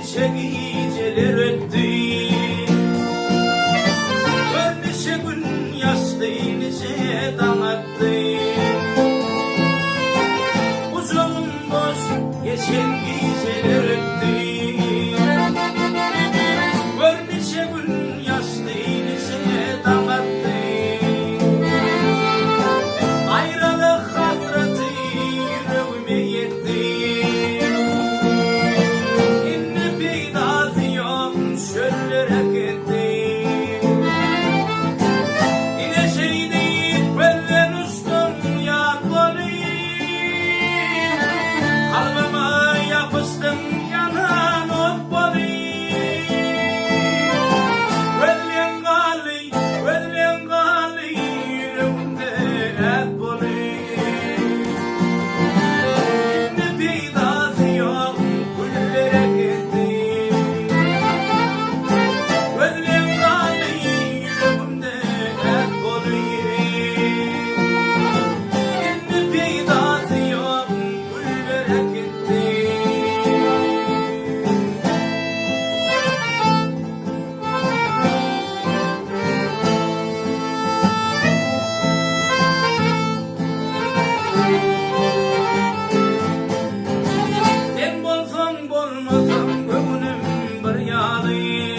nice geceler öttü. Nice gün yastı, nice damattı. Uzun boş geçen geceler öttü. Nice gün yastı, nice damattı. Ayrılık hasreti yüreğime yetti. İnne peydası yok çöllere gitti. Yine şey değil benden ustum yatmalıyım. Kalbime yapıştım yanan ot balıyım. Velyen gali yüreğimde et balıyım. İnne peydası yok güllere gitti. Velyen gali yüreğimde et balıyım. İnne peydası yok güllere gitti. Sen bolsan bolmasam gönlüm bir yağlı.